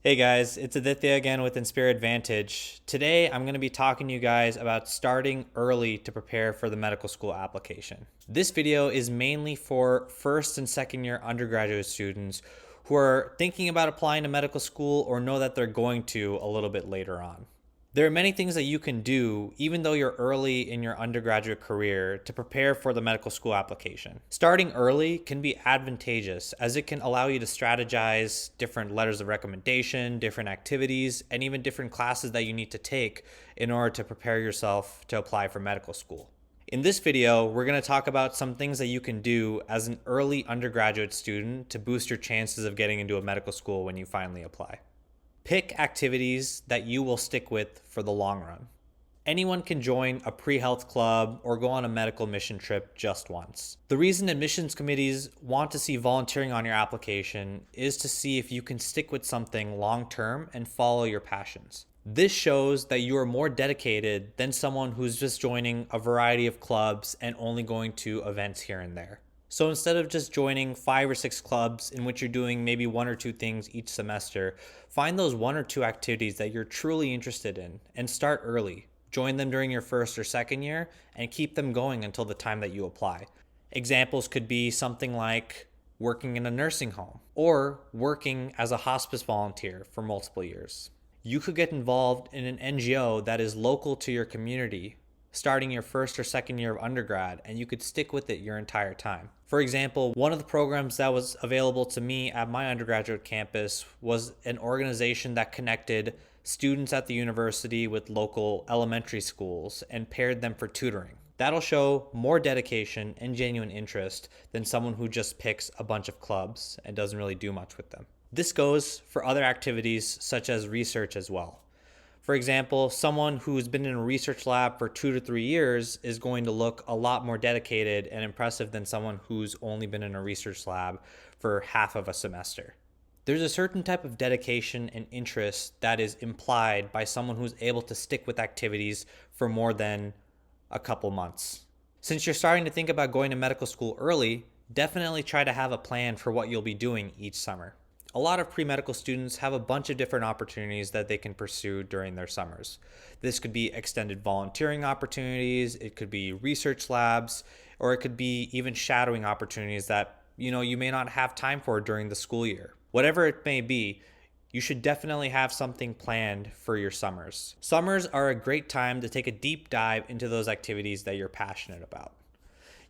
Hey guys, it's Aditya again with Inspire Advantage. Today I'm going to be talking to you guys about starting early to prepare for the medical school application. This video is mainly for first and second year undergraduate students who are thinking about applying to medical school or know that they're going to a little bit later on. There are many things that you can do, even though you're early in your undergraduate career, to prepare for the medical school application. Starting early can be advantageous as it can allow you to strategize different letters of recommendation, different activities, and even different classes that you need to take in order to prepare yourself to apply for medical school. In this video, we're going to talk about some things that you can do as an early undergraduate student to boost your chances of getting into a medical school when you finally apply. Pick activities that you will stick with for the long run. Anyone can join a pre-health club or go on a medical mission trip just once. The reason admissions committees want to see volunteering on your application is to see if you can stick with something long-term and follow your passions. This shows that you are more dedicated than someone who's just joining a variety of clubs and only going to events here and there. So instead of just joining 5 or 6 clubs in which you're doing maybe 1 or 2 things each semester, find those 1 or 2 activities that you're truly interested in and start early. Join them during your first or second year and keep them going until the time that you apply. Examples could be something like working in a nursing home or working as a hospice volunteer for multiple years. You could get involved in an NGO that is local to your community starting your first or second year of undergrad, and you could stick with it your entire time. For example, one of the programs that was available to me at my undergraduate campus was an organization that connected students at the university with local elementary schools and paired them for tutoring. That'll show more dedication and genuine interest than someone who just picks a bunch of clubs and doesn't really do much with them. This goes for other activities such as research as well. For example, someone who's been in a research lab for 2 to 3 years is going to look a lot more dedicated and impressive than someone who's only been in a research lab for half of a semester. There's a certain type of dedication and interest that is implied by someone who's able to stick with activities for more than a couple months. Since you're starting to think about going to medical school early, definitely try to have a plan for what you'll be doing each summer. A lot of pre-medical students have a bunch of different opportunities that they can pursue during their summers. This could be extended volunteering opportunities, it could be research labs, or it could be even shadowing opportunities that you may not have time for during the school year. Whatever it may be, you should definitely have something planned for your summers. Summers are a great time to take a deep dive into those activities that you're passionate about.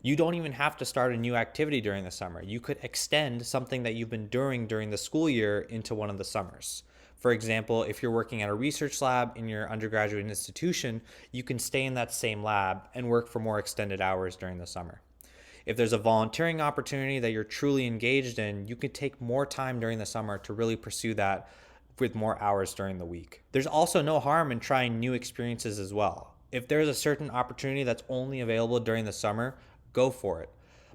You don't even have to start a new activity during the summer. You could extend something that you've been doing during the school year into one of the summers. For example, if you're working at a research lab in your undergraduate institution, you can stay in that same lab and work for more extended hours during the summer. If there's a volunteering opportunity that you're truly engaged in, you can take more time during the summer to really pursue that with more hours during the week. There's also no harm in trying new experiences as well. If there's a certain opportunity that's only available during the summer, go for it.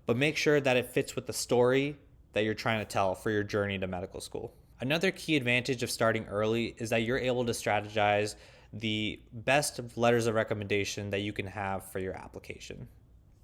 But make sure that it fits with the story that you're trying to tell for your journey to medical school. Another key advantage of starting early is that you're able to strategize the best letters of recommendation that you can have for your application.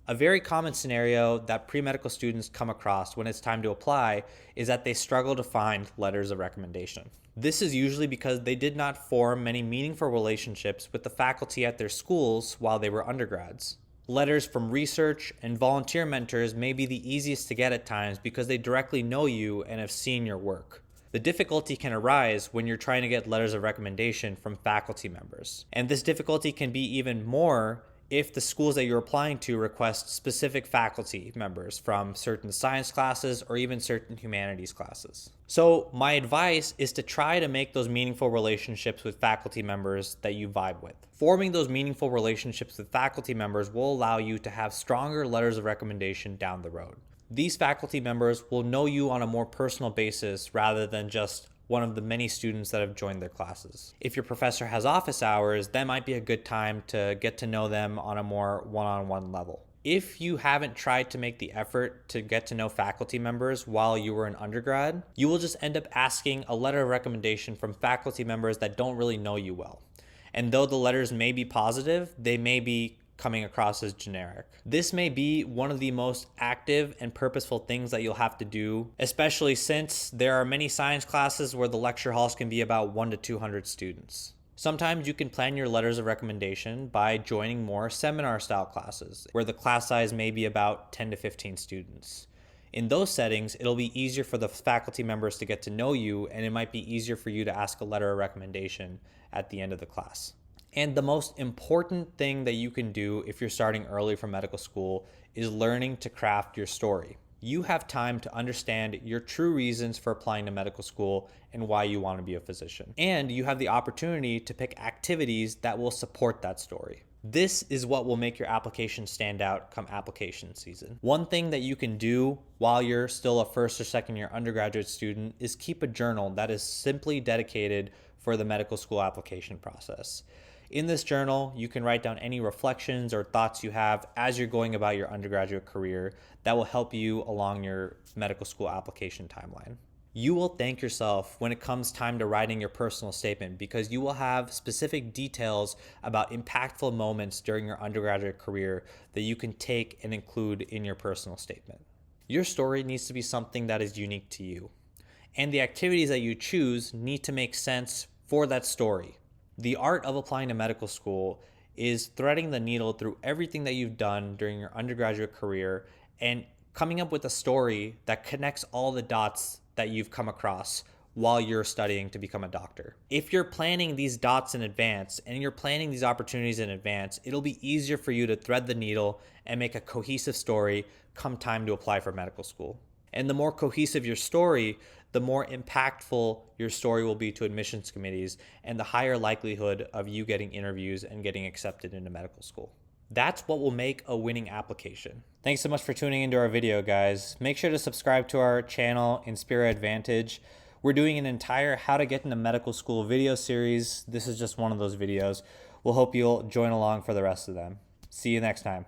A very common scenario that pre-medical students come across when it's time to apply is that they struggle to find letters of recommendation. This is usually because they did not form many meaningful relationships with the faculty at their schools while they were undergrads. Letters from research and volunteer mentors may be the easiest to get at times because they directly know you and have seen your work. The difficulty can arise when you're trying to get letters of recommendation from faculty members. And this difficulty can be even more if the schools that you're applying to request specific faculty members from certain science classes or even certain humanities classes. So my advice is to try to make those meaningful relationships with faculty members that you vibe with. Forming those meaningful relationships with faculty members will allow you to have stronger letters of recommendation down the road. These faculty members will know you on a more personal basis rather than just one of the many students that have joined their classes. If your professor has office hours, that might be a good time to get to know them on a more one-on-one level. If you haven't tried to make the effort to get to know faculty members while you were an undergrad, you will just end up asking a letter of recommendation from faculty members that don't really know you well. And though the letters may be positive, they may be coming across as generic. This may be one of the most active and purposeful things that you'll have to do, especially since there are many science classes where the lecture halls can be about 1 to 200 students. Sometimes you can plan your letters of recommendation by joining more seminar-style classes, where the class size may be about 10 to 15 students. In those settings, it'll be easier for the faculty members to get to know you, and it might be easier for you to ask a letter of recommendation at the end of the class. And the most important thing that you can do if you're starting early for medical school is learning to craft your story. You have time to understand your true reasons for applying to medical school and why you want to be a physician. And you have the opportunity to pick activities that will support that story. This is what will make your application stand out come application season. One thing that you can do while you're still a first or second year undergraduate student is keep a journal that is simply dedicated for the medical school application process. In this journal, you can write down any reflections or thoughts you have as you're going about your undergraduate career that will help you along your medical school application timeline. You will thank yourself when it comes time to writing your personal statement because you will have specific details about impactful moments during your undergraduate career that you can take and include in your personal statement. Your story needs to be something that is unique to you, and the activities that you choose need to make sense for that story. The art of applying to medical school is threading the needle through everything that you've done during your undergraduate career and coming up with a story that connects all the dots that you've come across while you're studying to become a doctor. If you're planning these dots in advance and you're planning these opportunities in advance, it'll be easier for you to thread the needle and make a cohesive story come time to apply for medical school. And the more cohesive your story, the more impactful your story will be to admissions committees and the higher likelihood of you getting interviews and getting accepted into medical school. That's what will make a winning application. Thanks so much for tuning into our video, guys. Make sure to subscribe to our channel, Inspira Advantage. We're doing an entire How to Get into Medical School video series. This is just one of those videos. We'll hope you'll join along for the rest of them. See you next time.